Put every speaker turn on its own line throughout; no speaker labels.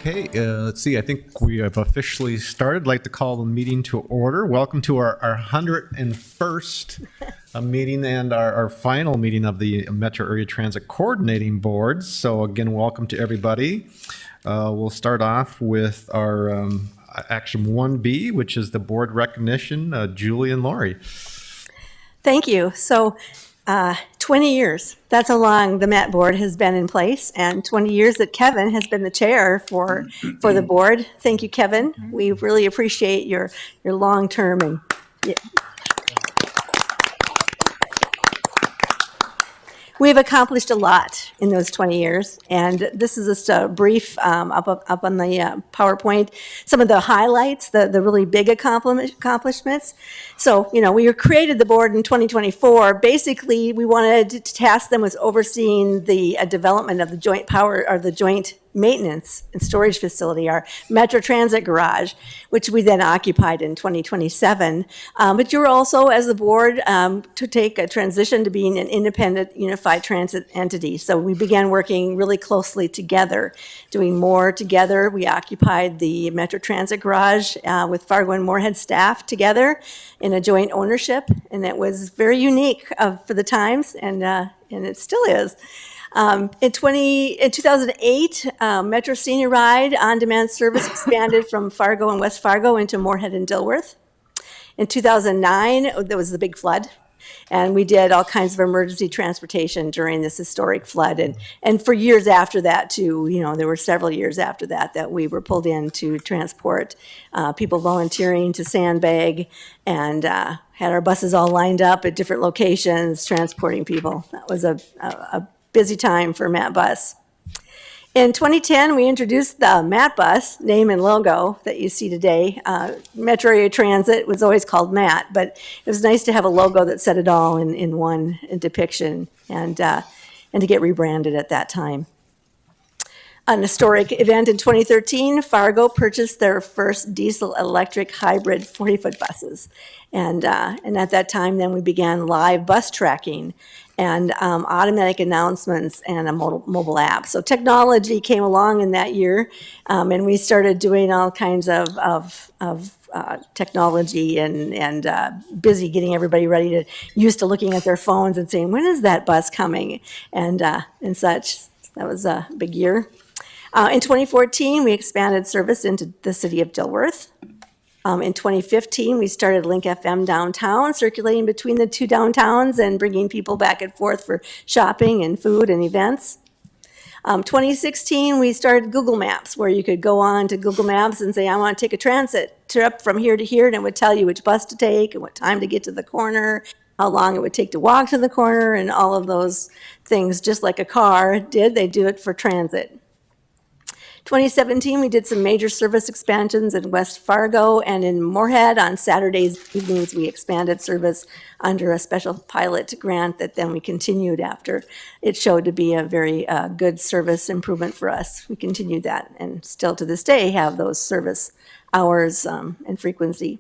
Okay, let's see. I think we have officially started. I'd like to call the meeting to order. Welcome to our 101st meeting and our final meeting of the Metro Area Transit Coordinating Board. So again, welcome to everybody. We'll start off with our action 1B, which is the board recognition. Julie and Lori.
Thank you. So 20 years, that's how long the MAT board has been in place, and 20 years that Kevin has been the chair for the board. Thank you, Kevin. We really appreciate your long-term and we've accomplished a lot in those 20 years, and this is just a brief up on the PowerPoint, some of the highlights, the really big accomplishments. So, we created the board in 2024. Basically, we wanted to task them with overseeing the development of the joint power, or the joint maintenance and storage facility, our Metro Transit garage, which we then occupied in 2027. But you were also, as the board, to take a transition to being an independent unified transit entity. So we began working really closely together, doing more together. We occupied the Metro Transit garage with Fargo and Moorhead staff together in a joint ownership, and it was very unique for the times, and it still is. In 2008, Metro Senior Ride on-demand service expanded from Fargo and West Fargo into Moorhead and Dilworth. In 2009, there was the big flood, and we did all kinds of emergency transportation during this historic flood. And for years after that, too, there were several years after that we were pulled in to transport people volunteering to sandbag, and had our buses all lined up at different locations transporting people. That was a busy time for MAT Bus. In 2010, we introduced the MAT Bus name and logo that you see today. Metro Area Transit was always called MAT, but it was nice to have a logo that said it all in one depiction, and to get rebranded at that time. An historic event in 2013, Fargo purchased their first diesel-electric hybrid 40-foot buses. And at that time, then we began live bus tracking and automatic announcements and a mobile app. So technology came along in that year, and we started doing all kinds of technology and busy getting everybody used to looking at their phones and saying, when is that bus coming? And such. That was a big year. In 2014, we expanded service into the city of Dilworth. In 2015, we started Link FM downtown, circulating between the two downtowns and bringing people back and forth for shopping and food and events. 2016, we started Google Maps, where you could go on to Google Maps and say, I want to take a transit trip from here to here, and it would tell you which bus to take and what time to get to the corner, how long it would take to walk to the corner, and all of those things, just like a car did. They do it for transit. 2017, we did some major service expansions in West Fargo and in Moorhead. On Saturdays evenings, we expanded service under a special pilot grant that then we continued after it showed to be a very good service improvement for us. We continued that and still to this day have those service hours and frequency.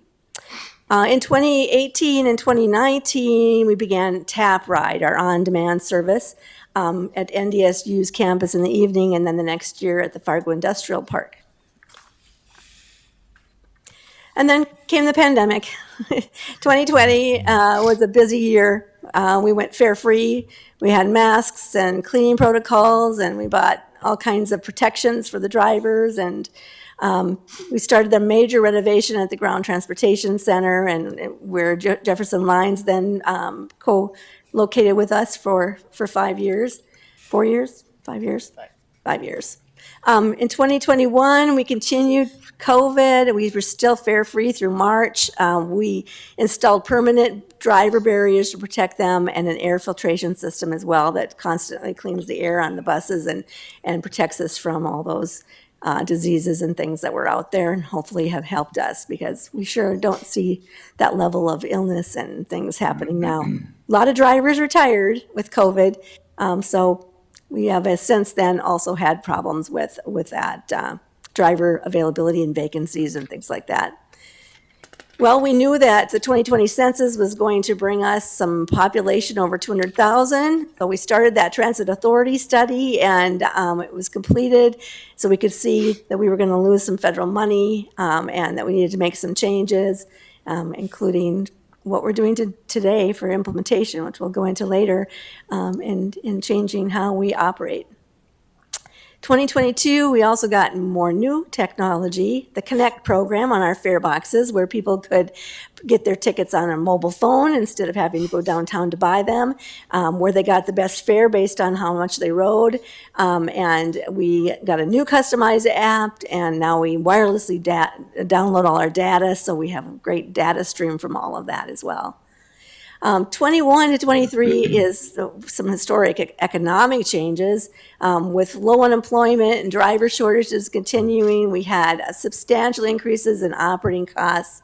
In 2018 and 2019, we began Tap Ride, our on-demand service, at NDSU's campus in the evening, and then the next year at the Fargo Industrial Park. And then came the pandemic. 2020 was a busy year. We went fare-free. We had masks and cleaning protocols, and we bought all kinds of protections for the drivers, and we started a major renovation at the Ground Transportation Center, and where Jefferson Lines then co-located with us for 5 years. 4 years? 5 years? 5 years. In 2021, we continued COVID. We were still fare-free through March. We installed permanent driver barriers to protect them, and an air filtration system as well that constantly cleans the air on the buses and protects us from all those diseases and things that were out there, and hopefully have helped us, because we sure don't see that level of illness and things happening now. A lot of drivers retired with COVID, so we have since then also had problems with that driver availability and vacancies and things like that. Well, we knew that the 2020 census was going to bring us some population over 200,000. So we started that transit authority study, and it was completed. So we could see that we were going to lose some federal money, and that we needed to make some changes, including what we're doing today for implementation, which we'll go into later, in changing how we operate. 2022, we also got more new technology, the Connect program on our fare boxes, where people could get their tickets on a mobile phone instead of having to go downtown to buy them, where they got the best fare based on how much they rode. And we got a new customized app, and now we wirelessly download all our data, so we have a great data stream from all of that as well. 21 to 23 is some historic economic changes. With low unemployment and driver shortages continuing, we had substantial increases in operating costs.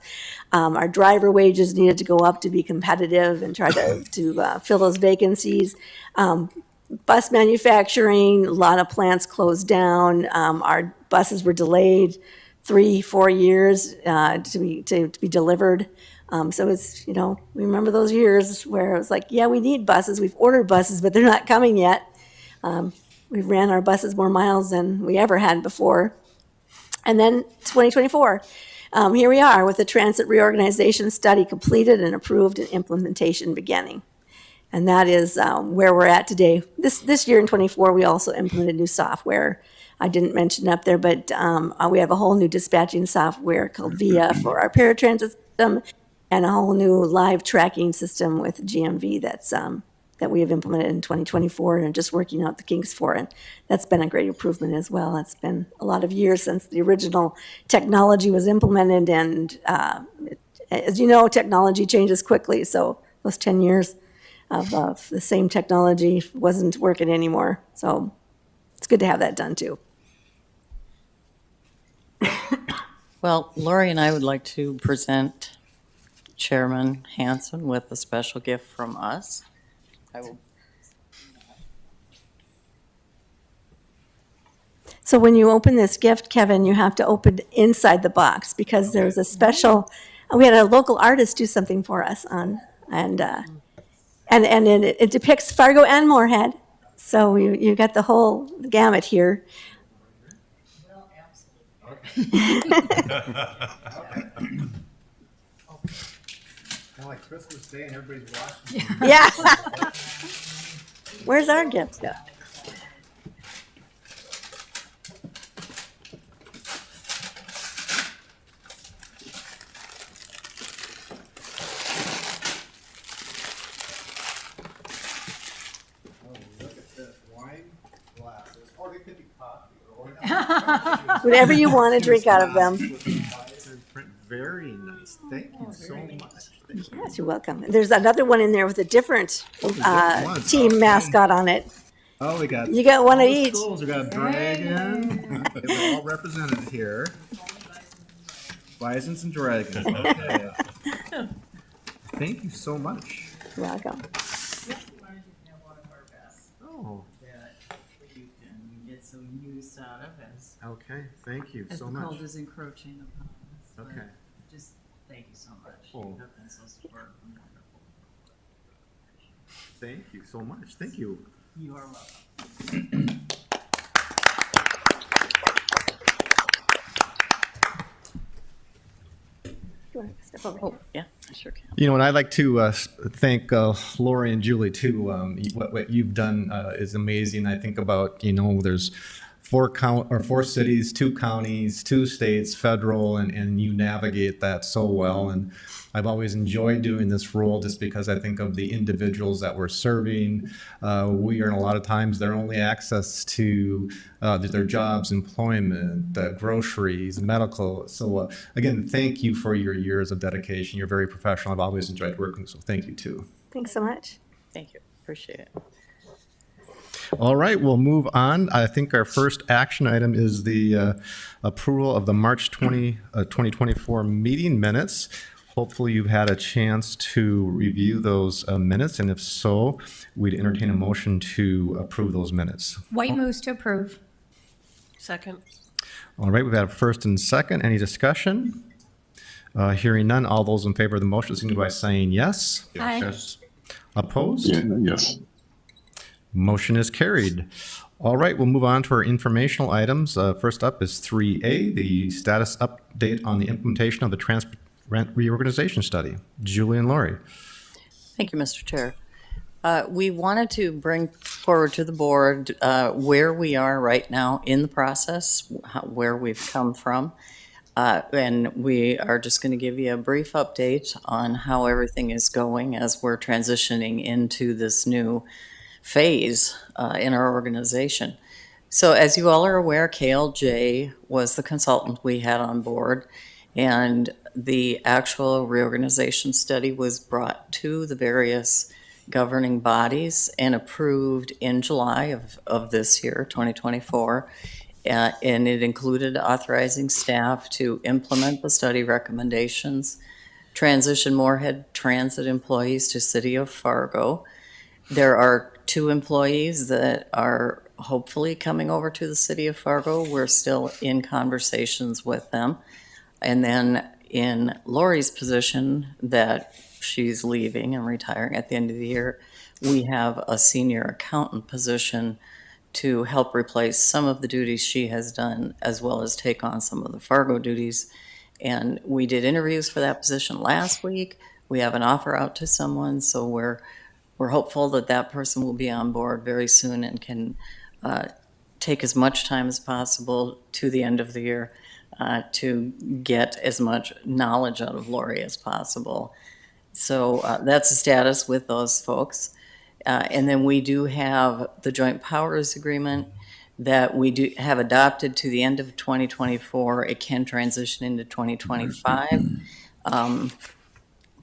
Our driver wages needed to go up to be competitive and try to fill those vacancies. Bus manufacturing, a lot of plants closed down. Our buses were delayed 3-4 years to be delivered. So it's, we remember those years where it was like, yeah, we need buses. We've ordered buses, but they're not coming yet. We've ran our buses more miles than we ever had before. And then 2024, here we are with the transit reorganization study completed and approved and implementation beginning. And that is where we're at today. This year in 24, we also implemented new software. I didn't mention up there, but we have a whole new dispatching software called VIA for our paratransit system, and a whole new live tracking system with GMV that we have implemented in 2024 and are just working out the kinks for. And that's been a great improvement as well. It's been a lot of years since the original technology was implemented, and as you know, technology changes quickly. So those 10 years of the same technology wasn't working anymore. So it's good to have that done too.
Well, Lori and I would like to present Chairman Hanson with a special gift from us. I will.
So when you open this gift, Kevin, you have to open inside the box because there's a special. We had a local artist do something for us on, and it depicts Fargo and Moorhead. So you got the whole gamut here.
Kind of like Christmas Day and everybody's watching.
Yeah. Where's our gift go?
Oh, look at this, wine glasses, or they could be coffee or
Whatever you want to drink out of them.
Very nice. Thank you so much.
Yes, you're welcome. There's another one in there with a different
ones.
team
Okay.
mascot on it.
Oh, we got.
You got one of
all the
each.
schools. We got a dragon. They're all represented here. Bisons and dragons. Okay. Thank you so much.
You're welcome.
Oh,
That you can get some use out of
okay. Thank you
as
so
the
much.
cold is encroaching upon us. But
Okay.
just thank you so much.
Oh.
You have been so supportive and wonderful.
Thank you so much. Thank you.
You are welcome.
You want to step over
Oh,
here?
yeah, I sure can.
And I'd like to thank Lori and Julie too. What you've done is amazing. I think about there's 4 cities, 2 counties, 2 states, federal, and you navigate that so well. And I've always enjoyed doing this role just because I think of the individuals that we're serving. We are, a lot of times, their only access to their jobs, employment, groceries, medical. So again, thank you for your years of dedication. You're very professional. I've always enjoyed working, so thank you too.
Thanks so much.
Thank you. Appreciate it.
All right, we'll move on. I think our first action item is the approval of the March 2024 meeting minutes. Hopefully you've had a chance to review those minutes, and if so, we'd entertain a motion to approve those minutes.
White moves to approve.
Second.
All right, we've had a first and second. Any discussion? Hearing none, all those in favor of the motion signify by saying yes.
Aye.
Yes. Opposed?
Yes.
Motion is carried. All right, we'll move on to our informational items. First up is 3A, the status update on the implementation of the transit rent reorganization study. Julie and Lori.
Thank you, Mr. Chair. We wanted to bring forward to the board where we are right now in the process, where we've come from. And we are just going to give you a brief update on how everything is going as we're transitioning into this new phase in our organization. So as you all are aware, KLJ was the consultant we had on board, and the actual reorganization study was brought to the various governing bodies and approved in July of this year, 2024. And it included authorizing staff to implement the study recommendations, transition Moorhead Transit employees to City of Fargo. There are 2 employees that are hopefully coming over to the City of Fargo. We're still in conversations with them. And then in Lori's position that she's leaving and retiring at the end of the year, we have a senior accountant position to help replace some of the duties she has done, as well as take on some of the Fargo duties. And we did interviews for that position last week. We have an offer out to someone, so we're hopeful that that person will be on board very soon and can take as much time as possible to the end of the year to get as much knowledge out of Lori as possible. So that's the status with those folks. And then we do have the joint powers agreement that we do have adopted to the end of 2024. It can transition into 2025.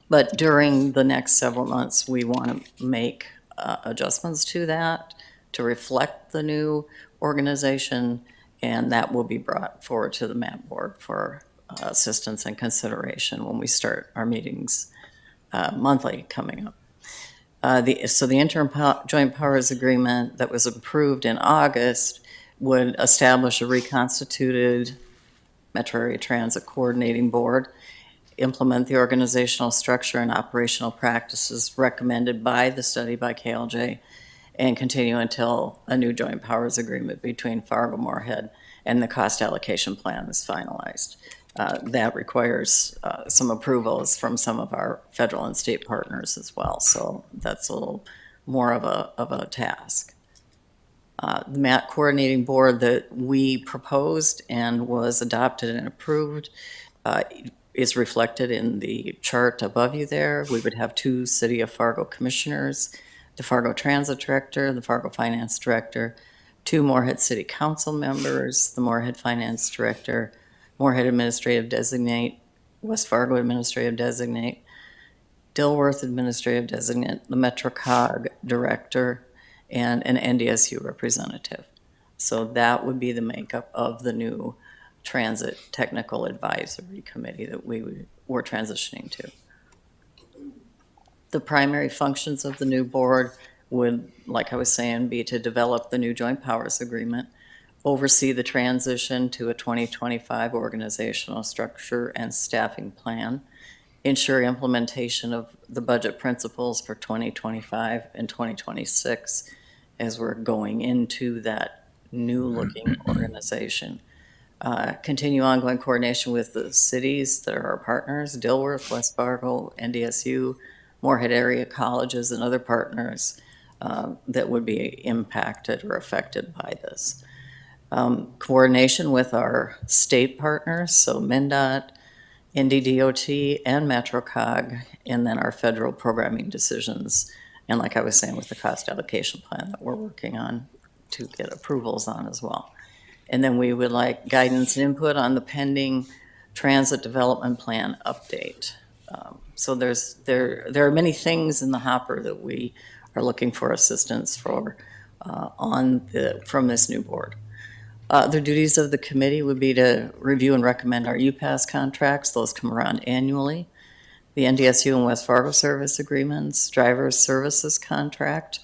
But during the next several months, we want to make adjustments to that to reflect the new organization, and that will be brought forward to the MAP board for assistance and consideration when we start our meetings monthly coming up. So the interim joint powers agreement that was approved in August would establish a reconstituted Metro Area Transit Coordinating Board, implement the organizational structure and operational practices recommended by the study by KLJ, and continue until a new joint powers agreement between Fargo Moorhead and the cost allocation plan is finalized. That requires some approvals from some of our federal and state partners as well, so that's a little more of a task. The MAT coordinating board that we proposed and was adopted and approved is reflected in the chart above you there. We would have 2 City of Fargo commissioners, the Fargo Transit Director, the Fargo Finance Director, 2 Moorhead City Council members, the Moorhead Finance Director, Moorhead Administrative Designate, West Fargo Administrative Designate, Dilworth Administrative Designate, the MetroCog Director, and an NDSU representative. So that would be the makeup of the new Transit Technical Advisory Committee that we were transitioning to. The primary functions of the new board would, like I was saying, be to develop the new joint powers agreement, oversee the transition to a 2025 organizational structure and staffing plan, ensure implementation of the budget principles for 2025 and 2026 as we're going into that new-looking organization. Continue ongoing coordination with the cities that are our partners, Dilworth, West Fargo, NDSU, Moorhead area colleges, and other partners that would be impacted or affected by this. Coordination with our state partners, so MnDOT, NDDOT, and MetroCog, and then our federal programming decisions. And like I was saying, with the cost allocation plan that we're working on to get approvals on as well. And then we would like guidance and input on the pending transit development plan update. So there are many things in the hopper that we are looking for assistance for from this new board. The duties of the committee would be to review and recommend our UPass contracts. Those come around annually. The NDSU and West Fargo service agreements, driver's services contract.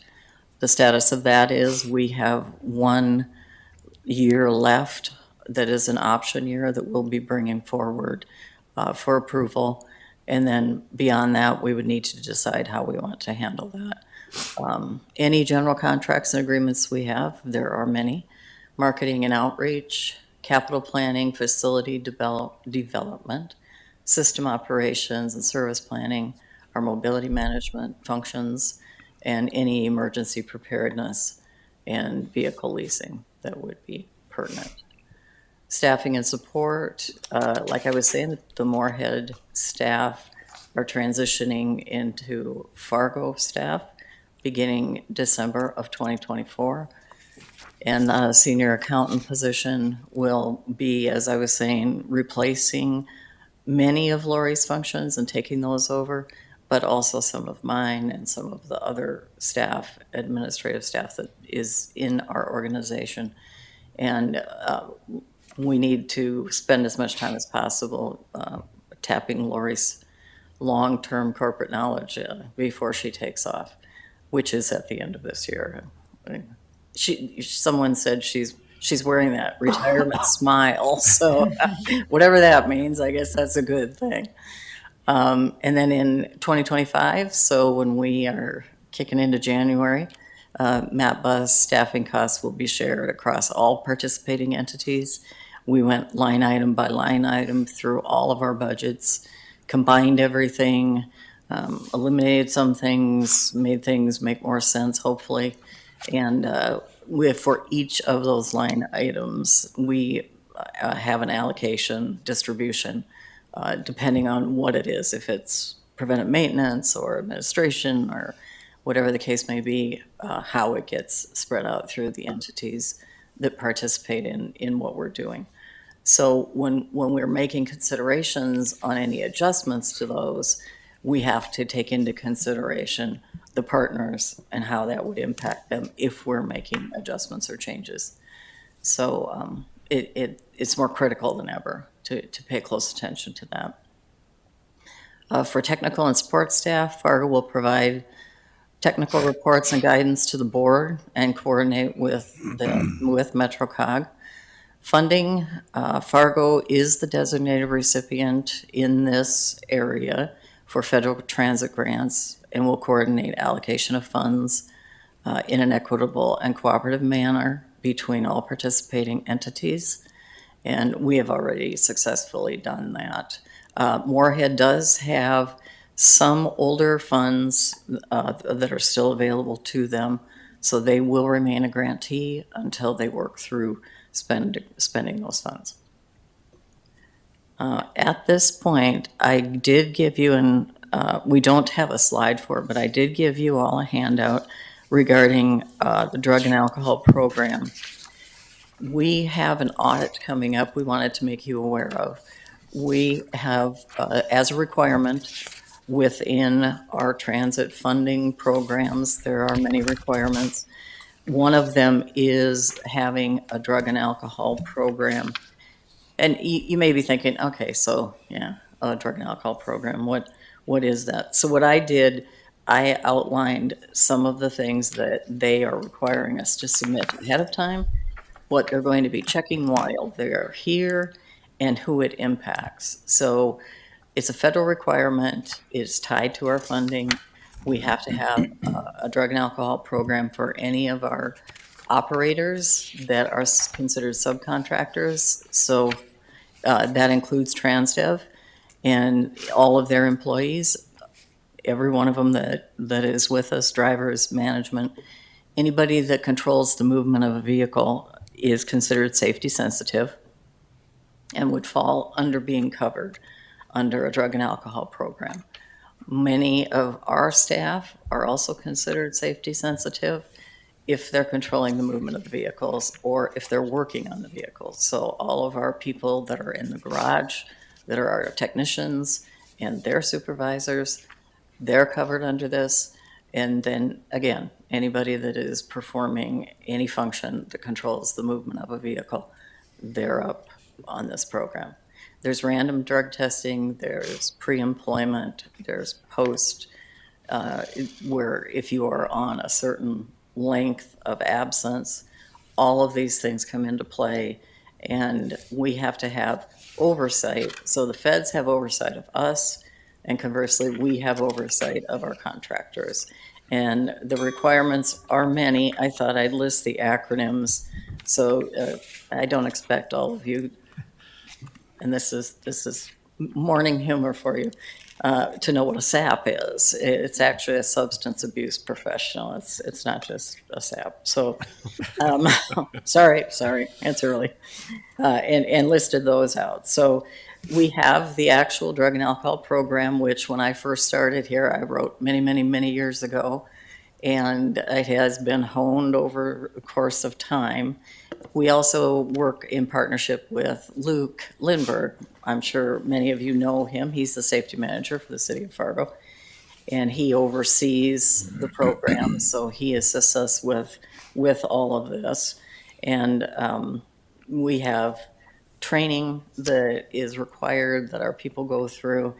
The status of that is we have 1 year left that is an option year that we'll be bringing forward for approval. And then beyond that, we would need to decide how we want to handle that. Any general contracts and agreements we have, there are many, marketing and outreach, capital planning, facility development, system operations and service planning, our mobility management functions, and any emergency preparedness and vehicle leasing that would be pertinent. Staffing and support, like I was saying, the Moorhead staff are transitioning into Fargo staff beginning December of 2024. And the senior accountant position will be, as I was saying, replacing many of Lori's functions and taking those over, but also some of mine and some of the other staff, administrative staff that is in our organization. And we need to spend as much time as possible tapping Lori's long-term corporate knowledge before she takes off, which is at the end of this year. Someone said she's wearing that retirement smile, so whatever that means, I guess that's a good thing. And then in 2025, so when we are kicking into January, Matt Bus staffing costs will be shared across all participating entities. We went line item by line item through all of our budgets, combined everything, eliminated some things, made things make more sense, hopefully. And for each of those line items, we have an allocation distribution depending on what it is, if it's preventive maintenance or administration or whatever the case may be, how it gets spread out through the entities that participate in what we're doing. So when we're making considerations on any adjustments to those, we have to take into consideration the partners and how that would impact them if we're making adjustments or changes. So it's more critical than ever to pay close attention to that. For technical and support staff, Fargo will provide technical reports and guidance to the board and coordinate with MetroCog. Funding, Fargo is the designated recipient in this area for federal transit grants and will coordinate allocation of funds in an equitable and cooperative manner between all participating entities. And we have already successfully done that. Moorhead does have some older funds that are still available to them, so they will remain a grantee until they work through spending those funds. At this point, I did give you we don't have a slide for it, but I did give you all a handout regarding the drug and alcohol program. We have an audit coming up we wanted to make you aware of. We have, as a requirement, within our transit funding programs, there are many requirements. One of them is having a drug and alcohol program. And you may be thinking, okay, so yeah, a drug and alcohol program, what is that? So what I did, I outlined some of the things that they are requiring us to submit ahead of time, what they're going to be checking while they're here, and who it impacts. So it's a federal requirement, it's tied to our funding. We have to have a drug and alcohol program for any of our operators that are considered subcontractors. So that includes TransDev and all of their employees, every one of them that is with us, drivers, management. Anybody that controls the movement of a vehicle is considered safety sensitive and would fall under being covered under a drug and alcohol program. Many of our staff are also considered safety sensitive if they're controlling the movement of the vehicles or if they're working on the vehicles. So all of our people that are in the garage, that are our technicians and their supervisors, they're covered under this. And then again, anybody that is performing any function that controls the movement of a vehicle, they're up on this program. There's random drug testing, there's pre-employment, there's post, where if you are on a certain length of absence, all of these things come into play, and we have to have oversight. So the feds have oversight of us, and conversely, we have oversight of our contractors. And the requirements are many. I thought I'd list the acronyms, so I don't expect all of you, and this is morning humor for you, to know what a SAP is. It's actually a substance abuse professional. It's not just a SAP. So, sorry, it's early, and listed those out. So we have the actual drug and alcohol program, which when I first started here, I wrote many years ago, and it has been honed over the course of time. We also work in partnership with Luke Lindberg. I'm sure many of you know him. He's the safety manager for the city of Fargo, and he oversees the program. So he assists us with all of this. And we have training that is required that our people go through.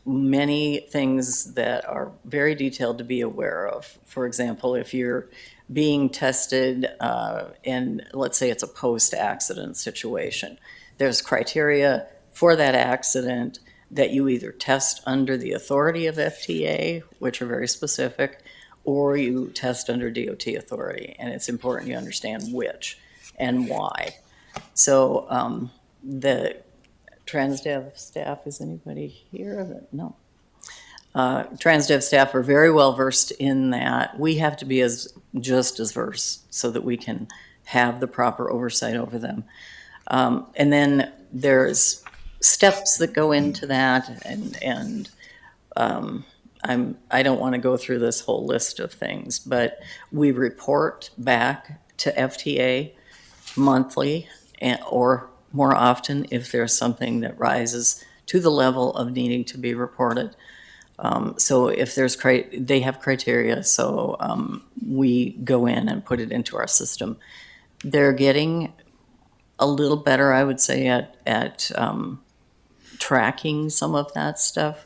Many things that are very detailed to be aware of. For example, if you're being tested, and let's say it's a post-accident situation, there's criteria for that accident that you either test under the authority of FTA, which are very specific, or you test under DOT authority, and it's important you understand which and why. So the TransDev staff, is anybody here? No. TransDev staff are very well versed in that. We have to be just as versed so that we can have the proper oversight over them. And then there's steps that go into that, and I don't want to go through this whole list of things, but we report back to FTA monthly, or more often if there's something that rises to the level of needing to be reported. So if there's they have criteria, so we go in and put it into our system. They're getting a little better, I would say, at tracking some of that stuff.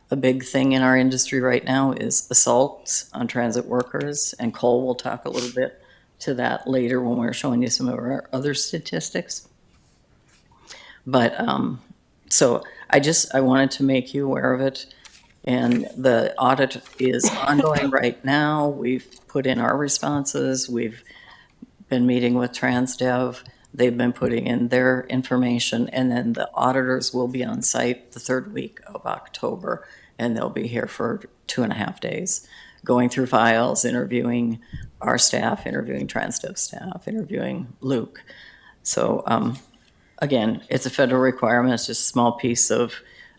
A big thing in our industry right now is assaults on transit workers, and Cole will talk a little bit to that later when we're showing you some of our other statistics. But so I wanted to make you aware of it. And the audit is ongoing right now. We've put in our responses. We've been meeting with TransDev. They've been putting in their information. And then the auditors will be on site the third week of October. And they'll be here for 2.5 days, going through files, interviewing our staff, interviewing TransDev staff, interviewing Luke. So again, it's a federal requirement. It's just a small piece of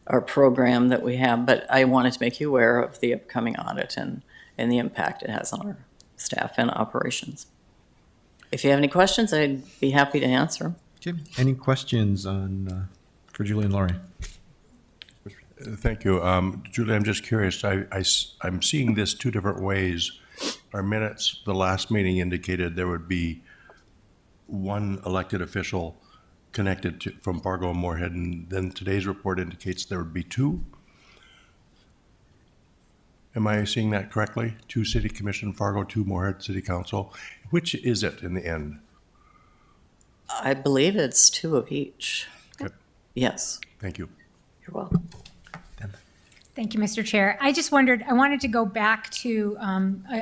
our program that we have, but I wanted to make you aware of the upcoming audit and the impact it has on our staff and operations. If you have any questions, I'd be happy to answer them.
Okay. Any questions for Julie and Lori?
Thank you. Julie, I'm just curious. I'm seeing this two different ways. Our minutes, the last meeting indicated there would be one elected official connected from Fargo and Moorhead, and then today's report indicates there would be two. Am I seeing that correctly? 2 City Commission, Fargo, 2 Moorhead City Council. Which is it in the end?
I believe it's 2 of each.
Okay.
Yes,
Thank you.
you're welcome.
Thank you, Mr. Chair. I just wondered, I wanted to go back to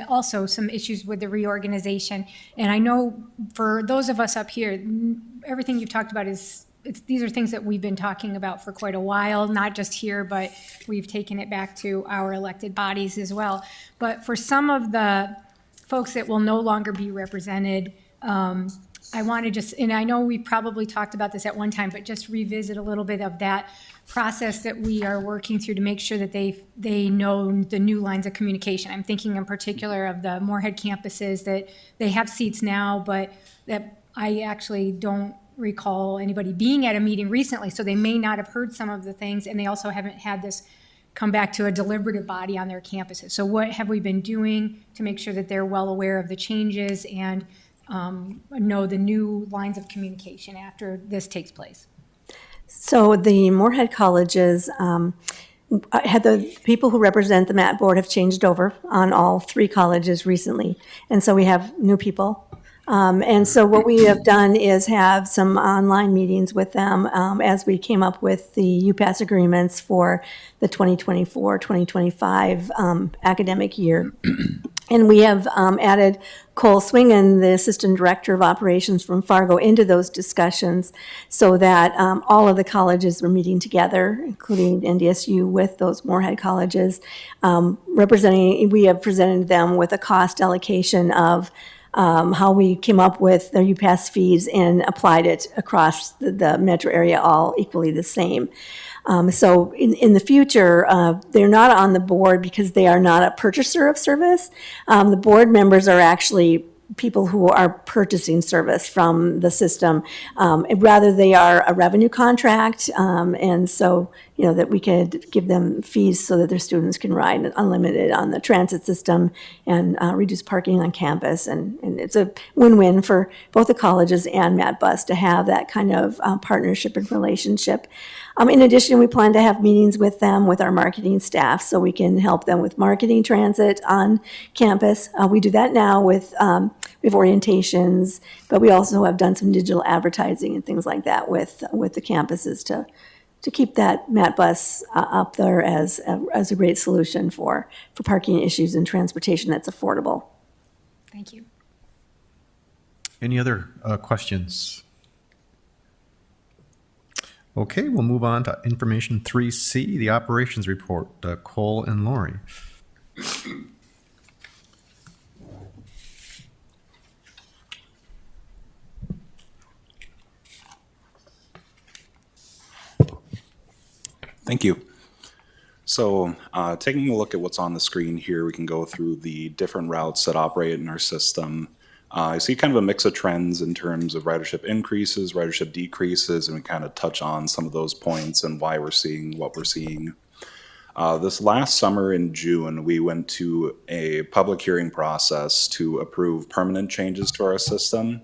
also some issues with the reorganization. And I know for those of us up here, everything you've talked about these are things that we've been talking about for quite a while, not just here, but we've taken it back to our elected bodies as well. But for some of the folks that will no longer be represented, I want to just, and I know we probably talked about this at one time, but just revisit a little bit of that process that we are working through to make sure that they know the new lines of communication. I'm thinking in particular of the Moorhead campuses that they have seats now, but that I actually don't recall anybody being at a meeting recently, so they may not have heard some of the things, and they also haven't had this come back to a deliberative body on their campuses. So what have we been doing to make sure that they're well aware of the changes and know the new lines of communication after this takes place?
So the Moorhead colleges had the people who represent the MAT board have changed over on all 3 colleges recently. And so we have new people And so what we have done is have some online meetings with them as we came up with the UPass agreements for the 2024-2025 academic year. And we have added Cole Swingen, the Assistant Director of Operations from Fargo, into those discussions so that all of the colleges were meeting together, including NDSU with those Moorhead colleges. We have presented them with a cost allocation of how we came up with the UPass fees and applied it across the metro area all equally the same. So in the future, they're not on the board because they are not a purchaser of service. The board members are actually people who are purchasing service from the system. Rather, they are a revenue contract, and so, that we could give them fees so that their students can ride unlimited on the transit system and reduce parking on campus. And it's a win-win for both the colleges and MatBus to have that kind of partnership and relationship. In addition, we plan to have meetings with them, with our marketing staff, so we can help them with marketing transit on campus. We do that now with, we have orientations, but we also have done some digital advertising and things like that with the campuses to keep that MatBus up there as a great solution for parking issues and transportation that's affordable.
Thank you.
Any other questions? Okay, we'll move on to information 3C, the operations report. Cole and Lori.
Thank you. So taking a look at what's on the screen here, we can go through the different routes that operate in our system. I see kind of a mix of trends in terms of ridership increases, ridership decreases, and we kind of touch on some of those points and why we're seeing what we're seeing. This last summer in June, we went to a public hearing process to approve permanent changes to our system.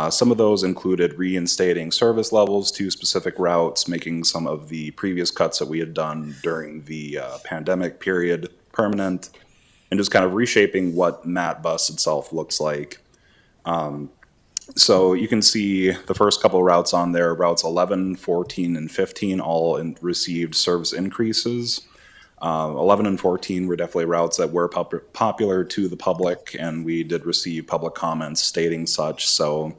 Some of those included reinstating service levels to specific routes, making some of the previous cuts that we had done during the pandemic period permanent, and just kind of reshaping what MatBus itself looks like. So you can see the first couple of routes on there, routes 11, 14, and 15, all received service increases. 11 and 14 were definitely routes that were popular to the public, and we did receive public comments stating such. So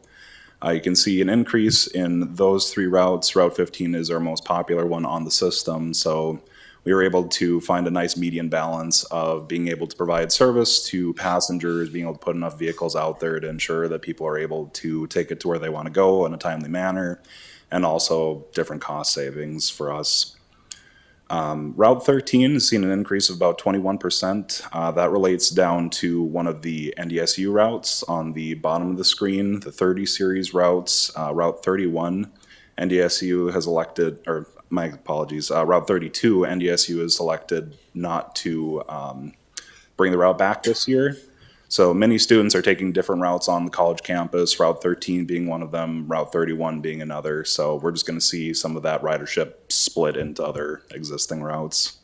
you can see an increase in those three routes. Route 15 is our most popular one on the system. So we were able to find a nice median balance of being able to provide service to passengers, being able to put enough vehicles out there to ensure that people are able to take it to where they want to go in a timely manner, and also different cost savings for us. Route 13 has seen an increase of about 21%. That relates down to one of the NDSU routes on the bottom of the screen, the 30 series routes. Route 31, NDSU has elected, or my apologies, Route 32, NDSU has selected not to bring the route back this year. So many students are taking different routes on the college campus, Route 13 being one of them, Route 31 being another. So we're just going to see some of that ridership split into other existing routes.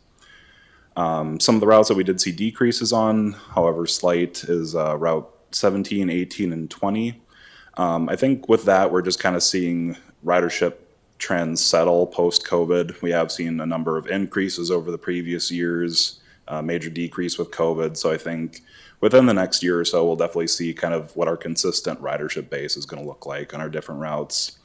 Some of the routes that we did see decreases on, however slight, is Route 17, 18, and 20. I think with that, we're just kind of seeing ridership trends settle post-COVID. We have seen a number of increases over the previous years, major decrease with COVID. So I think within the next year or so, we'll definitely see kind of what our consistent ridership base is going to look like on our different routes.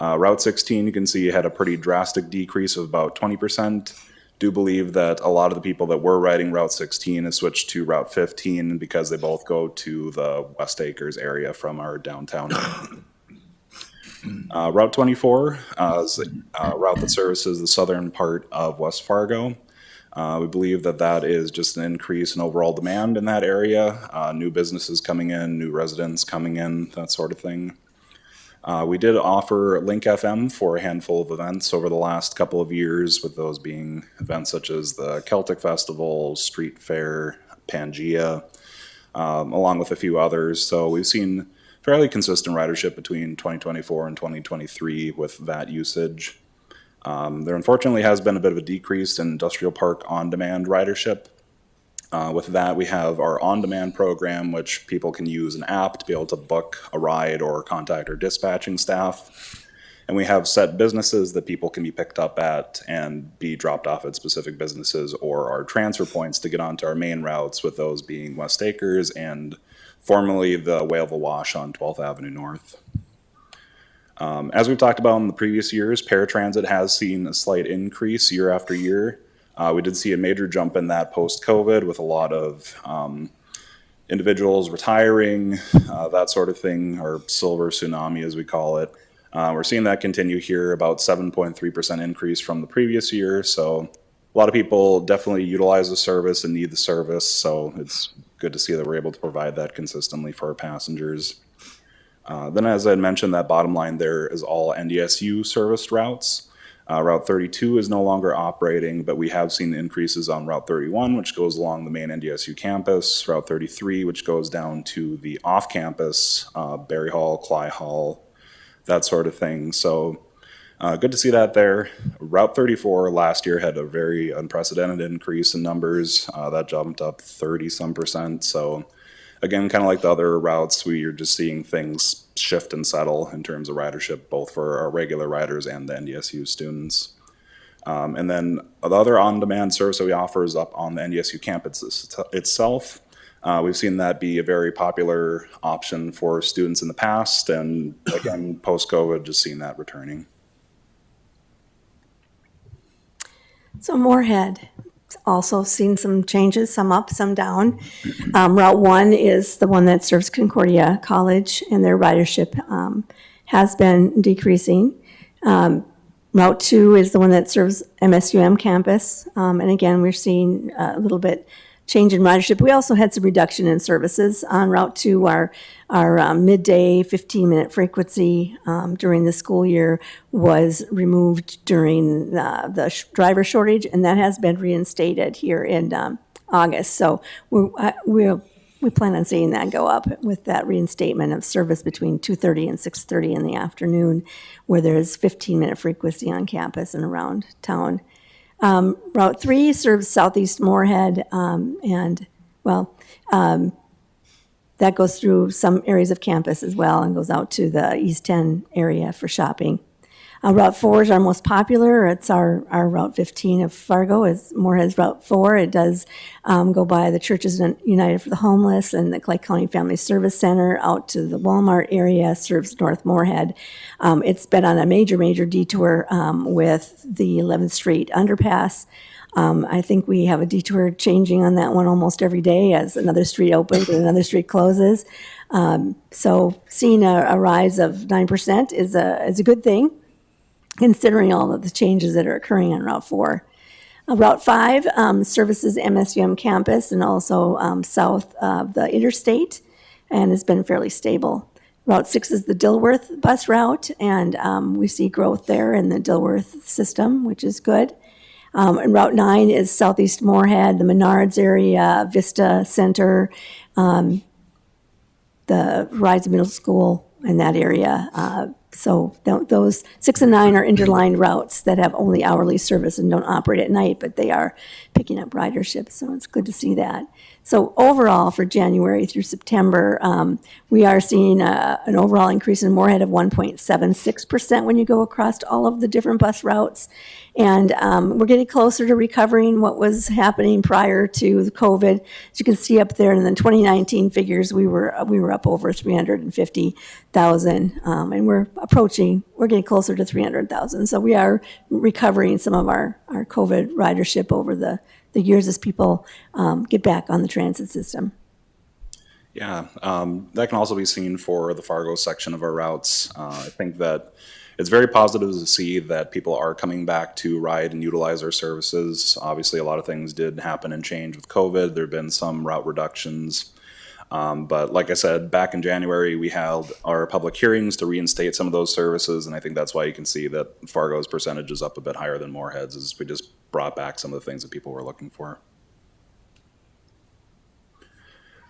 Route 16, you can see, had a pretty drastic decrease of about 20%. Do believe that a lot of the people that were riding Route 16 have switched to Route 15 because they both go to the West Acres area from our downtown. Route 24 is a route that services the southern part of West Fargo. We believe that that is just an increase in overall demand in that area, new businesses coming in, new residents coming in, that sort of thing. We did offer Link FM for a handful of events over the last couple of years, with those being events such as the Celtic Festival, Street Fair, Pangea, along with a few others. So we've seen fairly consistent ridership between 2024 and 2023 with that usage. There unfortunately has been a bit of a decrease in industrial park on-demand ridership. With that, we have our on-demand program, which people can use an app to be able to book a ride or contact our dispatching staff. And we have set businesses that people can be picked up at and be dropped off at specific businesses or our transfer points to get onto our main routes, with those being West Acres and formerly the Whaleville Wash on 12th Avenue North. As we've talked about in the previous years, paratransit has seen a slight increase year after year. We did see a major jump in that post-COVID with a lot of individuals retiring, that sort of thing, or silver tsunami as we call it. We're seeing that continue here, about 7.3% increase from the previous year. So a lot of people definitely utilize the service and need the service. So it's good to see that we're able to provide that consistently for our passengers. Then, as I had mentioned, that bottom line there is all NDSU serviced routes. Route 32 is no longer operating, but we have seen increases on Route 31, which goes along the main NDSU campus, Route 33, which goes down to the off-campus, Berry Hall, Cly Hall, that sort of thing. So good to see that there. Route 34 last year had a very unprecedented increase in numbers. That jumped up 30-some%. So again, kind of like the other routes, we are just seeing things shift and settle in terms of ridership, both for our regular riders and the NDSU students. And then the other on-demand service that we offer is up on the NDSU campus itself. We've seen that be a very popular option for students in the past, and again, post-COVID, just seeing that returning.
So Moorhead, also seen some changes, some up, some down. Route 1 is the one that serves Concordia College, and their ridership has been decreasing. Route 2 is the one that serves MSUM campus, and again, we're seeing a little bit change in ridership. We also had some reduction in services on Route 2. Our midday 15-minute frequency during the school year was removed during the driver shortage, and that has been reinstated here in August. So we plan on seeing that go up with that reinstatement of service between 2:30 and 6:30 in the afternoon, where there's 15-minute frequency on campus and around town. Route 3 serves Southeast Moorhead, that goes through some areas of campus as well and goes out to the East 10 area for shopping. Route 4 is our most popular. It's our Route 15 of Fargo is Moorhead's Route 4. It does go by the Churches United for the Homeless and the Clay County Family Service Center out to the Walmart area, serves North Moorhead. It's been on a major detour with the 11th Street underpass. I think we have a detour changing on that one almost every day as another street opens and another street closes. So seeing a rise of 9% is a good thing, considering all of the changes that are occurring on Route 4. Route 5 services MSUM campus and also south of the interstate, and has been fairly stable. Route 6 is the Dilworth bus route, and we see growth there in the Dilworth system, which is good. And Route 9 is Southeast Moorhead, the Menards area, Vista Center, the Horizon Middle School in that area. So those 6 and 9 are interlined routes that have only hourly service and don't operate at night, but they are picking up ridership, so it's good to see that. So overall, for January through September, we are seeing an overall increase in Moorhead of 1.76% when you go across all of the different bus routes. And we're getting closer to recovering what was happening prior to the COVID. As you can see up there in the 2019 figures, we were up over 350,000, and we're getting closer to 300,000. So we are recovering some of our COVID ridership over the years as people get back on the transit system.
Yeah, that can also be seen for the Fargo section of our routes. I think that it's very positive to see that people are coming back to ride and utilize our services. Obviously, a lot of things did happen and change with COVID. There have been some route reductions. But like I said, back in January, we held our public hearings to reinstate some of those services, and I think that's why you can see that Fargo's percentage is up a bit higher than Moorhead's, as we just brought back some of the things that people were looking for.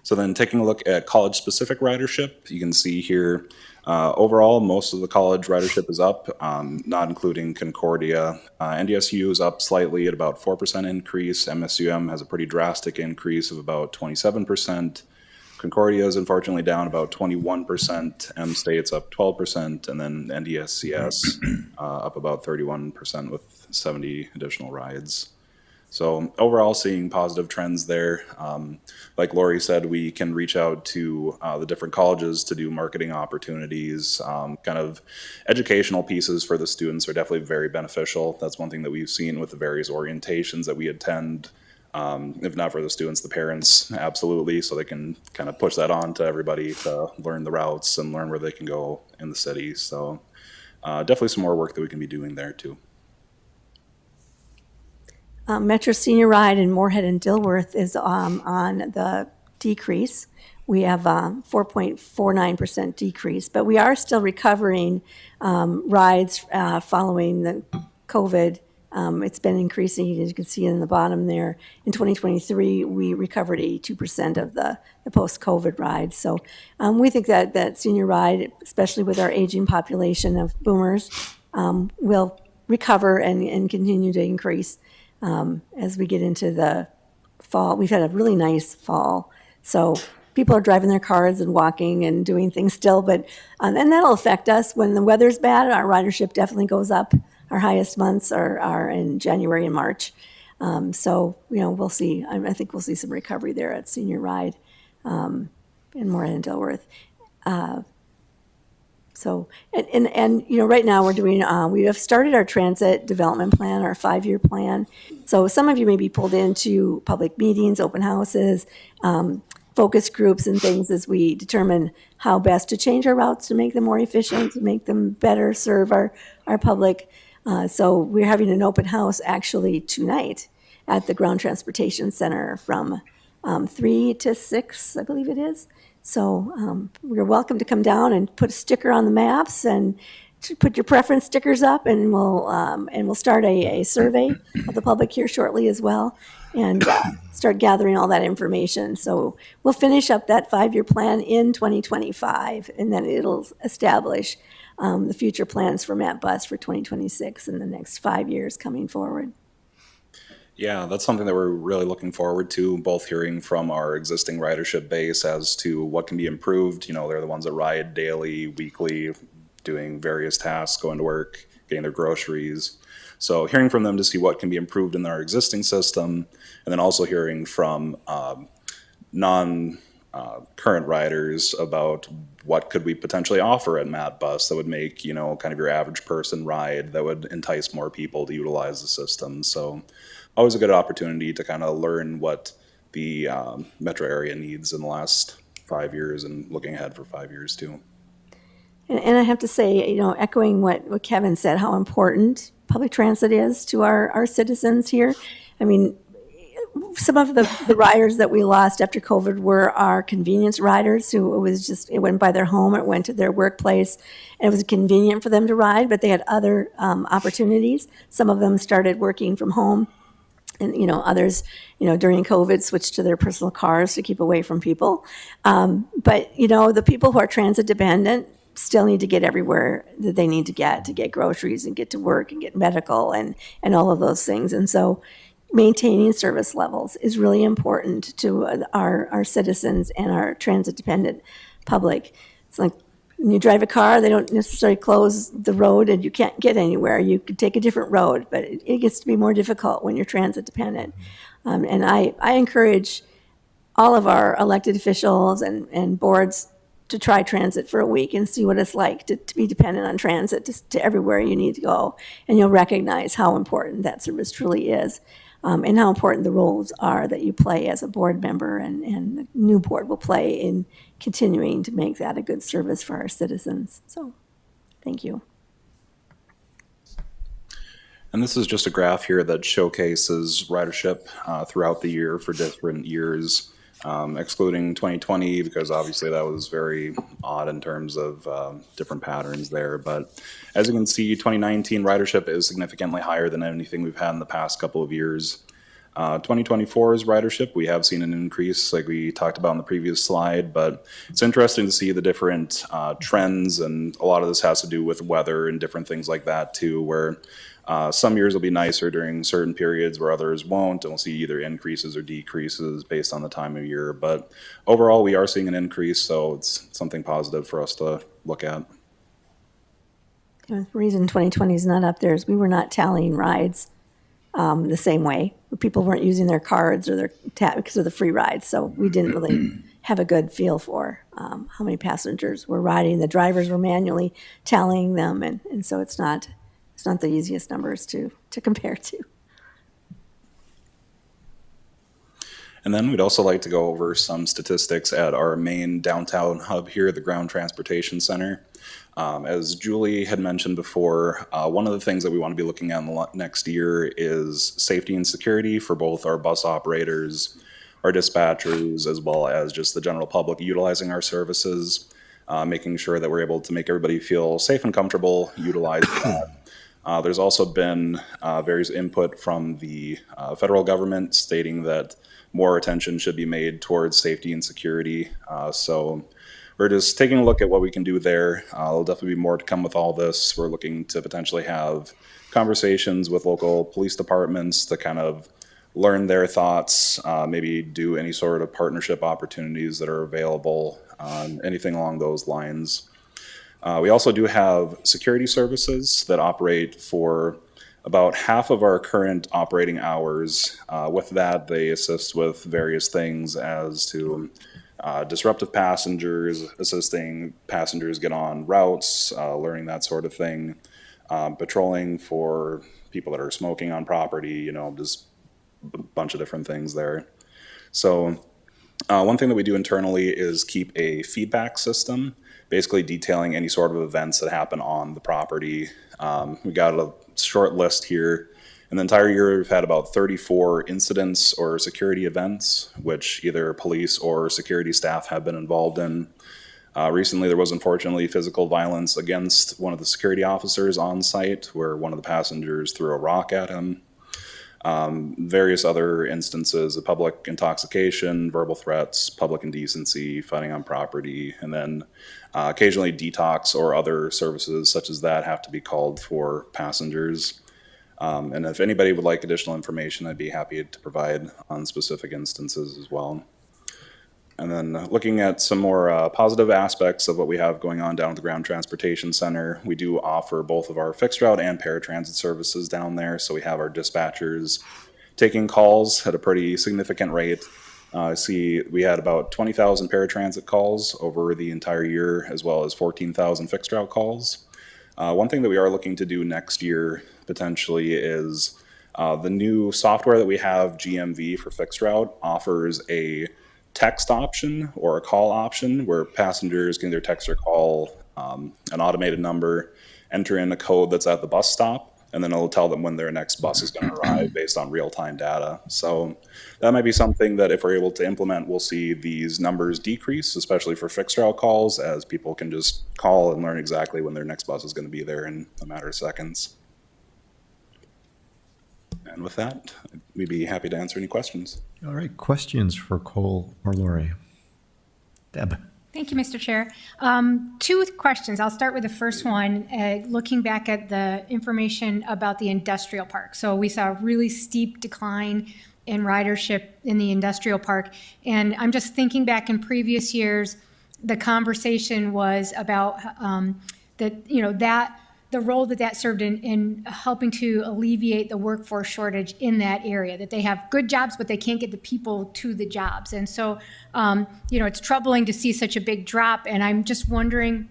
So then taking a look at college-specific ridership, you can see here, overall, most of the college ridership is up, not including Concordia. NDSU is up slightly at about 4% increase. MSUM has a pretty drastic increase of about 27%. Concordia is unfortunately down about 21%. M-State's up 12%, and then NDSCS up about 31% with 70 additional rides. So overall, seeing positive trends there. Like Lori said, we can reach out to the different colleges to do marketing opportunities. Kind of educational pieces for the students are definitely very beneficial. That's one thing that we've seen with the various orientations that we attend. If not for the students, the parents, absolutely, so they can kind of push that on to everybody to learn the routes and learn where they can go in the city. So definitely some more work that we can be doing there too.
Metro Senior Ride in Moorhead and Dilworth is on the decrease. We have 4.49% decrease, but we are still recovering rides following the COVID. It's been increasing, as you can see in the bottom there. In 2023, we recovered 82% of the post-COVID rides. So we think that senior ride, especially with our aging population of boomers, will recover and continue to increase as we get into the fall. We've had a really nice fall. So people are driving their cars and walking and doing things still, but and that'll affect us when the weather's bad. Our ridership definitely goes up. Our highest months are in January and March. So, we'll see. I think we'll see some recovery there at Senior Ride in Moorhead and Dilworth. So, right now we're doing, we have started our transit development plan, our 5-year plan. So some of you may be pulled into public meetings, open houses, focus groups and things as we determine how best to change our routes to make them more efficient, to make them better serve our public. So we're having an open house actually tonight at the Ground Transportation Center from 3 to 6, I believe it is. So you're welcome to come down and put a sticker on the maps and to put your preference stickers up, and we'll start a survey of the public here shortly as well, and start gathering all that information. So we'll finish up that 5-year plan in 2025, and then it'll establish the future plans for Matt Bus for 2026 and the next 5 years coming forward.
Yeah, that's something that we're really looking forward to, both hearing from our existing ridership base as to what can be improved. They're the ones that ride daily, weekly, doing various tasks, going to work, getting their groceries. So hearing from them to see what can be improved in our existing system, and then also hearing from non-current riders about what could we potentially offer at Matt Bus that would make, kind of your average person ride, that would entice more people to utilize the system. So always a good opportunity to kind of learn what the metro area needs in the last 5 years and looking ahead for 5 years too.
And I have to say, echoing what Kevin said, how important public transit is to our citizens here. I mean, some of the riders that we lost after COVID were our convenience riders who it went by their home, it went to their workplace, and it was convenient for them to ride, but they had other opportunities. Some of them started working from home. And, others, during COVID switched to their personal cars to keep away from people. But, the people who are transit dependent still need to get everywhere that they need to get groceries and get to work and get medical and all of those things. And so maintaining service levels is really important to our citizens and our transit dependent public. It's like, when you drive a car, they don't necessarily close the road and you can't get anywhere. You could take a different road, but it gets to be more difficult when you're transit dependent. And I encourage all of our elected officials and boards to try transit for a week and see what it's like to be dependent on transit to everywhere you need to go. And you'll recognize how important that service truly is. And how important the roles are that you play as a board member and the new board will play in continuing to make that a good service for our citizens. So, thank you.
And this is just a graph here that showcases ridership throughout the year for different years, excluding 2020, because obviously that was very odd in terms of different patterns there. But as you can see, 2019 ridership is significantly higher than anything we've had in the past couple of years. 2024's ridership, we have seen an increase like we talked about in the previous slide, but it's interesting to see the different trends, and a lot of this has to do with weather and different things like that too, where some years will be nicer during certain periods where others won't, and we'll see either increases or decreases based on the time of year. But overall, we are seeing an increase, so it's something positive for us to look at.
The reason 2020 is not up there is we were not tallying rides the same way. People weren't using their cards or their because of the free rides, so we didn't really have a good feel for how many passengers were riding. The drivers were manually tallying them, and so it's not the easiest numbers to compare to.
And then we'd also like to go over some statistics at our main downtown hub here, the Ground Transportation Center. As Julie had mentioned before, one of the things that we want to be looking at in the next year is safety and security for both our bus operators, our dispatchers, as well as just the general public utilizing our services, making sure that we're able to make everybody feel safe and comfortable utilizing that. There's also been various input from the federal government stating that more attention should be made towards safety and security. So we're just taking a look at what we can do there. There'll definitely be more to come with all this. We're looking to potentially have conversations with local police departments to kind of learn their thoughts, maybe do any sort of partnership opportunities that are available, anything along those lines. We also do have security services that operate for about half of our current operating hours. With that, they assist with various things as to disruptive passengers, assisting passengers get on routes, learning that sort of thing, patrolling for people that are smoking on property, just a bunch of different things there. So one thing that we do internally is keep a feedback system, basically detailing any sort of events that happen on the property. We got a short list here. In the entire year, we've had about 34 incidents or security events, which either police or security staff have been involved in. Recently, there was unfortunately physical violence against one of the security officers on site, where one of the passengers threw a rock at him. Various other instances of public intoxication, verbal threats, public indecency, fighting on property, and then occasionally detox or other services such as that have to be called for passengers. And if anybody would like additional information, I'd be happy to provide on specific instances as well. And then looking at some more positive aspects of what we have going on down at the Ground Transportation Center, we do offer both of our fixed route and paratransit services down there. So we have our dispatchers taking calls at a pretty significant rate. I see we had about 20,000 paratransit calls over the entire year, as well as 14,000 fixed route calls. One thing that we are looking to do next year potentially is the new software that we have, GMV for fixed route, offers a text option or a call option where passengers can either text or call an automated number, enter in a code that's at the bus stop, and then it'll tell them when their next bus is going to arrive based on real-time data. So that might be something that if we're able to implement, we'll see these numbers decrease, especially for fixed route calls, as people can just call and learn exactly when their next bus is going to be there in a matter of seconds. And with that, we'd be happy to answer any questions.
All right, questions for Cole or Lori? Deb?
Thank you, Mr. Chair. Two questions. I'll start with the first one, looking back at the information about the industrial park. So we saw a really steep decline in ridership in the industrial park. And I'm just thinking back in previous years, the conversation was about the role that served in helping to alleviate the workforce shortage in that area, that they have good jobs, but they can't get the people to the jobs. And so, it's troubling to see such a big drop. And I'm just wondering,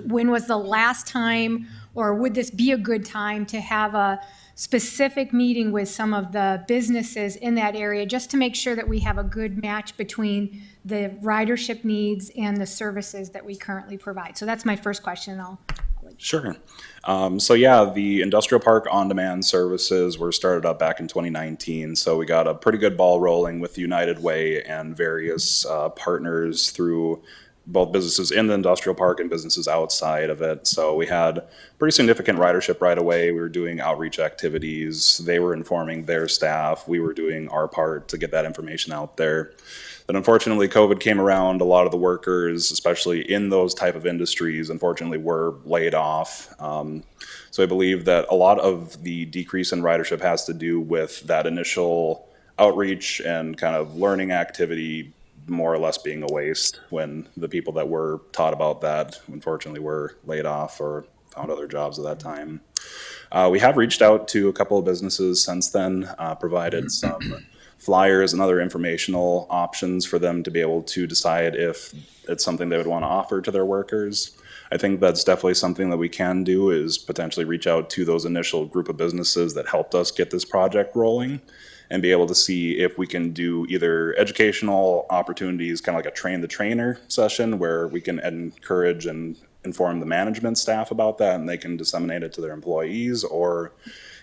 when was the last time, or would this be a good time to have a specific meeting with some of the businesses in that area, just to make sure that we have a good match between the ridership needs and the services that we currently provide? So that's my first question.
Sure. The industrial park on-demand services were started up back in 2019. So we got a pretty good ball rolling with United Way and various partners through both businesses in the industrial park and businesses outside of it. So we had pretty significant ridership right away. We were doing outreach activities. They were informing their staff. We were doing our part to get that information out there. Then unfortunately, COVID came around. A lot of the workers, especially in those type of industries, unfortunately were laid off. So I believe that a lot of the decrease in ridership has to do with that initial outreach and kind of learning activity more or less being a waste when the people that were taught about that unfortunately were laid off or found other jobs at that time. We have reached out to a couple of businesses since then, provided some flyers and other informational options for them to be able to decide if it's something they would want to offer to their workers. I think that's definitely something that we can do, is potentially reach out to those initial group of businesses that helped us get this project rolling and be able to see if we can do either educational opportunities, kind of like a train the trainer session where we can encourage and inform the management staff about that and they can disseminate it to their employees, or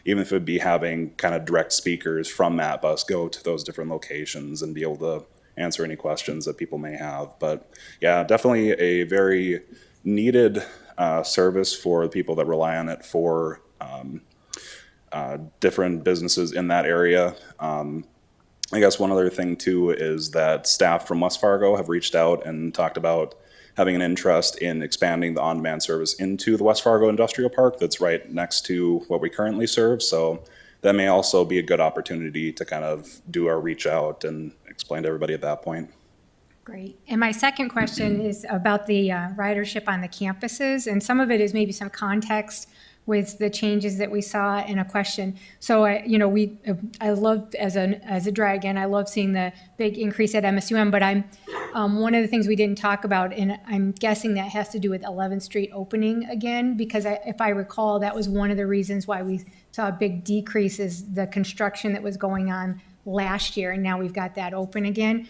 even if it'd be having kind of direct speakers from that bus go to those different locations and be able to answer any questions that people may have. But yeah, definitely a very needed service for the people that rely on it for different businesses in that area. I guess one other thing too is that staff from West Fargo have reached out and talked about having an interest in expanding the on-demand service into the West Fargo Industrial Park that's right next to what we currently serve. So that may also be a good opportunity to kind of do our reach out and explain to everybody at that point.
Great. And my second question is about the ridership on the campuses, and some of it is maybe some context with the changes that we saw in a question. So, I love, as a dragon, I love seeing the big increase at MSUM, but one of the things we didn't talk about, and I'm guessing that has to do with 11th Street opening again, because if I recall, that was one of the reasons why we saw a big decrease, is the construction that was going on last year, and now we've got that open again.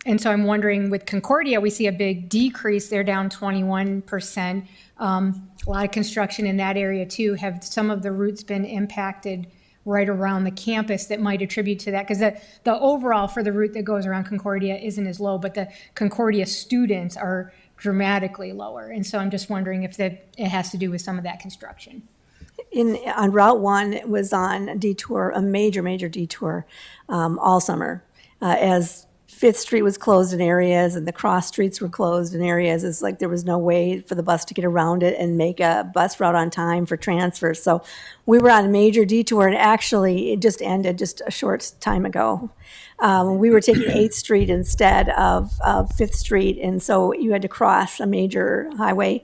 And so I'm wondering, with Concordia, we see a big decrease. They're down 21%. A lot of construction in that area too. Have some of the routes been impacted right around the campus that might attribute to that? Because the overall for the route that goes around Concordia isn't as low, but the Concordia students are dramatically lower. And so I'm just wondering if it has to do with some of that construction.
On Route 1, it was on a detour, a major detour, all summer, as Fifth Street was closed in areas and the cross streets were closed in areas. It's like there was no way for the bus to get around it and make a bus route on time for transfers. So we were on a major detour, and actually it just ended just a short time ago. We were taking 8th Street instead of 5th Street, and so you had to cross a major highway.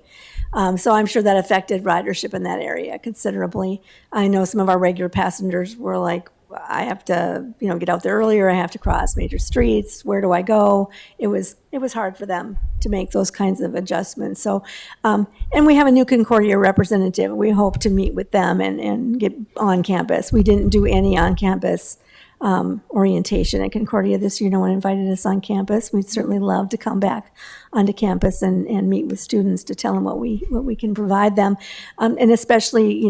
So I'm sure that affected ridership in that area considerably. I know some of our regular passengers were like, I have to, get out there earlier. I have to cross major streets. Where do I go? It was hard for them to make those kinds of adjustments. So, and we have a new Concordia representative. We hope to meet with them and get on campus. We didn't do any on-campus orientation at Concordia this year. No one invited us on campus. We'd certainly love to come back onto campus and meet with students to tell them what we can provide them, and especially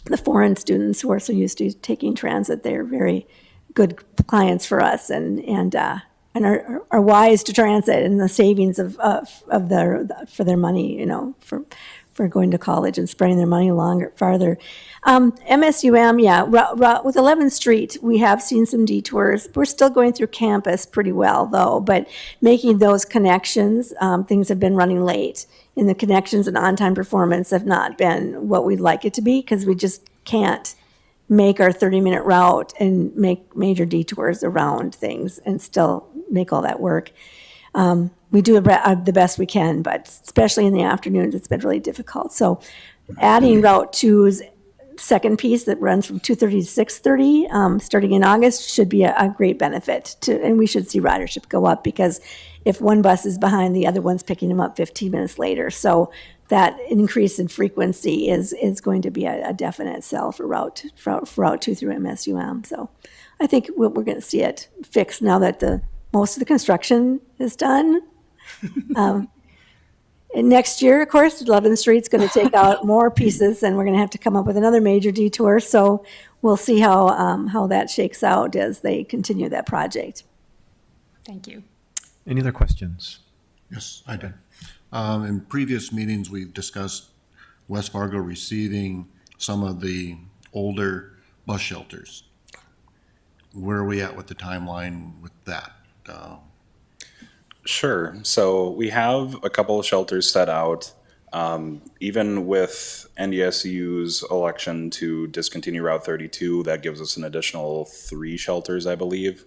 the foreign students who are so used to taking transit. They're very good clients for us and are wise to transit and the savings of for their money, for going to college and spreading their money farther. MSUM, yeah, with 11th Street, we have seen some detours. We're still going through campus pretty well, though, but making those connections, things have been running late. And the connections and on-time performance have not been what we'd like it to be, because we just can't make our 30-minute route and make major detours around things and still make all that work. We do the best we can, but especially in the afternoons, it's been really difficult. So adding Route 2's second piece that runs from 2:30 to 6:30, starting in August, should be a great benefit and we should see ridership go up, because if one bus is behind, the other one's picking them up 15 minutes later. So that increase in frequency is going to be a definite sell for Route 2 through MSUM. So I think we're going to see it fixed now that most of the construction is done. And next year, of course, 11th Street's going to take out more pieces, and we're going to have to come up with another major detour. So we'll see how that shakes out as they continue that project.
Thank you.
Any other questions?
Yes, I did. In previous meetings, we've discussed West Fargo receiving some of the older bus shelters. Where are we at with the timeline with that?
Sure. So we have a couple of shelters set out. Even with NDSU's election to discontinue Route 32, that gives us an additional 3 shelters, I believe.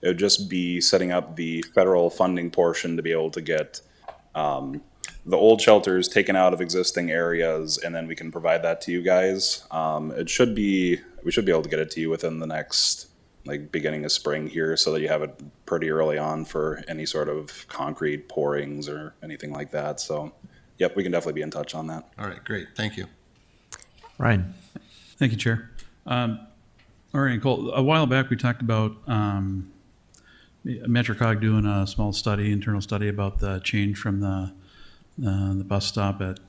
It would just be setting up the federal funding portion to be able to get the old shelters taken out of existing areas, and then we can provide that to you guys. We should be able to get it to you within the next, like, beginning of spring here, so that you have it pretty early on for any sort of concrete pourings or anything like that. So, yep, we can definitely be in touch on that.
All right, great, thank you.
Ryan?
Thank you, Chair. All right, Cole, a while back, we talked about MetroCog doing a small study, internal study about the change from the bus stop at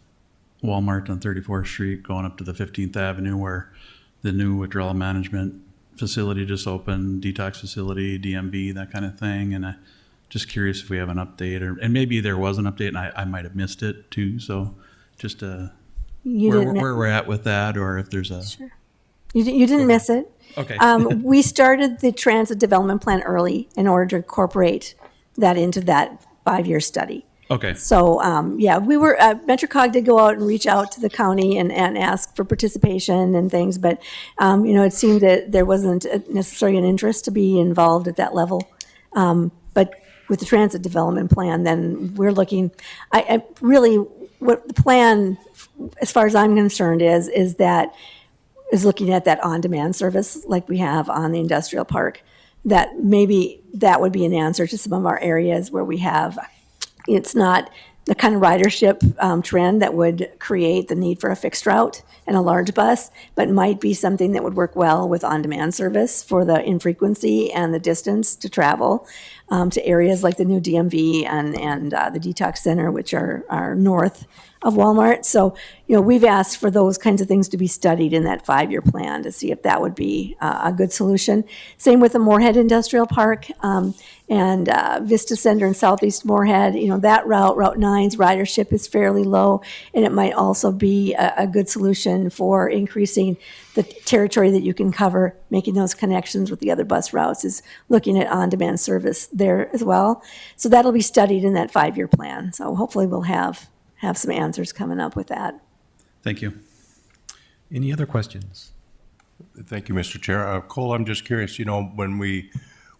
Walmart on 34th Street going up to the 15th Avenue, where the new withdrawal management facility just opened, detox facility, DMV, that kind of thing. And just curious if we have an update, and maybe there was an update and I might have missed it too. So just
You
where
didn't,
we're at with that, or if there's a,
you didn't miss it.
okay.
We started the transit development plan early in order to incorporate that into that 5-year study.
Okay.
So, yeah, we were, MetroCog did go out and reach out to the county and ask for participation and things, but, it seemed that there wasn't necessarily an interest to be involved at that level. But with the transit development plan, then we're looking, I really, what the plan, as far as I'm concerned, is looking at that on-demand service like we have on the industrial park. That maybe that would be an answer to some of our areas where we have, it's not the kind of ridership trend that would create the need for a fixed route and a large bus, but might be something that would work well with on-demand service for the infrequency and the distance to travel to areas like the new DMV and the detox center, which are north of Walmart. So, we've asked for those kinds of things to be studied in that 5-year plan to see if that would be a good solution. Same with the Moorhead Industrial Park and Vista Center in Southeast Moorhead. That Route 9's ridership is fairly low, and it might also be a good solution for increasing the territory that you can cover, making those connections with the other bus routes, is looking at on-demand service there as well. So that'll be studied in that 5-year plan. So hopefully we'll have some answers coming up with that.
Thank you.
Any other questions?
Thank you, Mr. Chair. Cole, I'm just curious, when we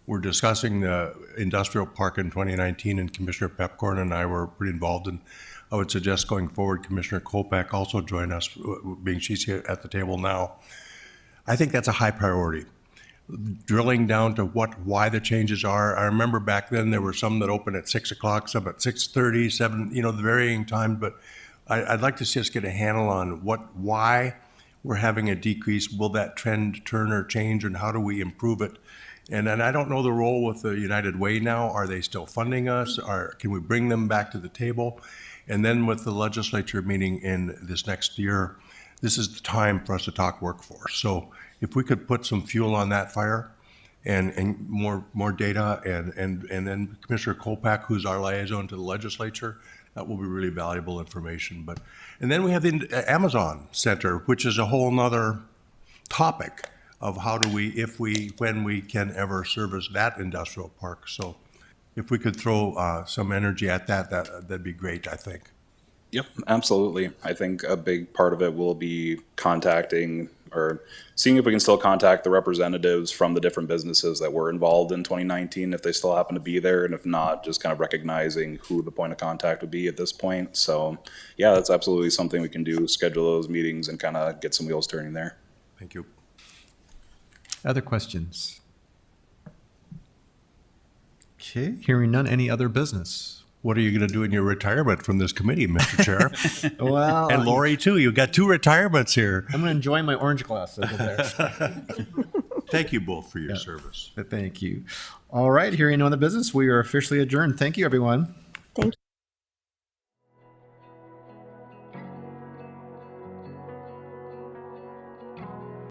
were discussing the industrial park in 2019, and Commissioner Pepcorn and I were pretty involved, and I would suggest going forward, Commissioner Kolpak also join us, being she's here at the table now. I think that's a high priority. Drilling down to why the changes are. I remember back then there were some that opened at 6 o'clock, some at 6:30, 7, the varying times, but I'd like to see us get a handle on why we're having a decrease. Will that trend turn or change, and how do we improve it? And I don't know the role with the United Way now. Are they still funding us? Can we bring them back to the table? And then with the legislature meeting in this next year, this is the time for us to talk workforce. So if we could put some fuel on that fire and more data, and then Commissioner Kolpak, who's our liaison to the legislature, that will be really valuable information. And then we have the Amazon Center, which is a whole nother topic of how do we, when we can ever service that industrial park. So if we could throw some energy at that'd be great, I think.
Yep, absolutely. I think a big part of it will be contacting or seeing if we can still contact the representatives from the different businesses that were involved in 2019, if they still happen to be there, and if not, just kind of recognizing who the point of contact would be at this point. So yeah, that's absolutely something we can do, schedule those meetings and kind of get some wheels turning there.
Thank you.
Other questions? Okay, hearing none. Any other business?
What are you going to do in your retirement from this committee, Mr. Chair?
Well,
And Lori, too. You've got 2 retirements here.
I'm going to enjoy my orange glass over there.
Thank you both for your service.
Thank you. All right, hearing no other business, we are officially adjourned. Thank you, everyone.